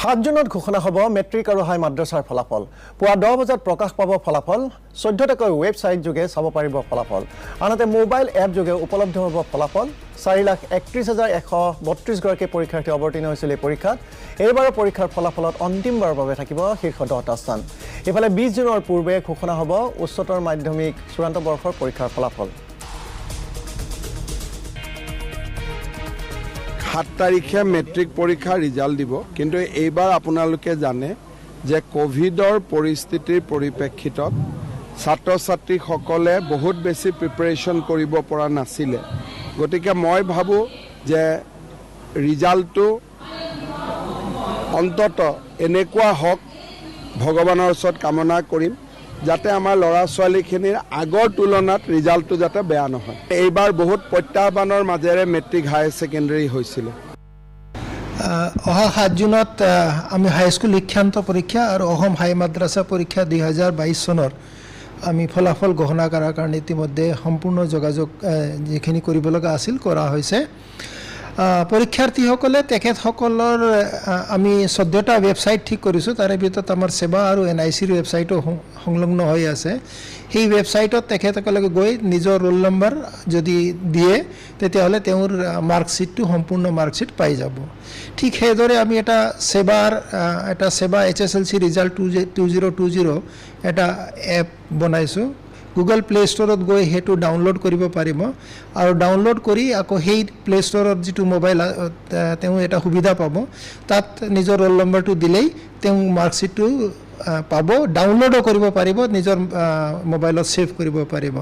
7 জুনত ঘোষণা হ'ব মেট্ৰিক আৰু হাই মাদ্ৰাছাৰ ফলাফল। পুৱা 10 বজাত প্ৰকাশ পাব ফলাফল। 14টাকৈ ৱেবছাইট যোগে চাব পাৰিব ফলাফল। আনহাতে মোবাইল এপ যোগে উপলব্ধ হ'ব ফলাফল। 4,31,132 গৰাকী পৰীক্ষাৰ্থী অৱতীৰ্ণ হৈছিল এই পৰীক্ষাত। এইবাৰৰ পৰীক্ষাৰ ফলাফলত অন্তিমবাৰৰ বাবে থাকিব শীৰ্ষ 10টা স্থান। ইফালে 20 জুনৰ পূৰ্বে ঘোষণা হ'ব উচ্চতৰ মাধ্যমিক চূড়ান্ত বৰ্ষৰ পৰীক্ষাৰ ফলাফল। 7 তাৰিখে মেট্ৰিক পৰীক্ষাৰ ৰিজাল্ট দিব, কিন্তু এইবাৰ আপোনালোকে জানে যে কোভিডৰ পৰিস্থিতিৰ পৰিপ্ৰেক্ষিতত ছাত্ৰ ছাত্ৰীসকলে বহুত বেছি প্ৰিপাৰেশ্যন কৰিব পৰা নাছিলে। গতিকে মই ভাবোঁ যে ৰিজাল্টটো অন্তত এনেকুৱা হওক, ভগৱানৰ ওচৰত কামনা কৰিম যাতে আমাৰ ল'ৰা ছোৱালীখিনিৰ আগৰ তুলনাত ৰিজাল্টটো যাতে বেয়া নহয়। এইবাৰ বহুত প্ৰত্যাহ্বানৰ মাজেৰে মেট্ৰিক হায়াৰ ছেকেণ্ডেৰী হৈছিলে। অহা 7 জুনত আমি হাইস্কুল শিক্ষান্ত পৰীক্ষা আৰু অসম হাই মাদ্ৰাছা পৰীক্ষা 2022 চনৰ আমি ফলাফল ঘোষণা কৰাৰ কাৰণে ইতিমধ্যে সম্পূৰ্ণ যোগাযোগ যিখিনি কৰিব লগা আছিল কৰা হৈছে। পৰীক্ষাৰ্থীসকলে তেখেতসকলৰ আমি 14টা ৱেবছাইট ঠিক কৰিছোঁ। তাৰে ভিতৰত আমাৰ SEBA আৰু NICৰ ৱেবছাইটো সংলগ্ন হৈ আছে। সেই ৱেবছাইটত তেখেতসকলে গৈ নিজৰ ৰোল নম্বৰ যদি দিয়ে তেতিয়াহ'লে তেওঁৰ মাৰ্কশ্বিটটো সম্পূৰ্ণ মাৰ্কশ্বিট পাই যাব। ঠিক সেইদৰে আমি এটা SEBA HSLC ৰিজাল্ট 2020 এটা এপ বনাইছোঁ। গুগল প্লে ষ্টৰত গৈ সেইটো ডাউনলোড কৰিব পাৰিব আৰু ডাউনলোড কৰি আকৌ সেই প্লে ষ্টৰত যিটো মোবাইল তেওঁ এটা সুবিধা পাব, তাত নিজৰ ৰোল নম্বৰটো দিলেই তেওঁ মাৰ্কশ্বিটটো পাব, ডাউনলোডো কৰিব পাৰিব, নিজৰ মোবাইলত ছেভ কৰিব পাৰিব।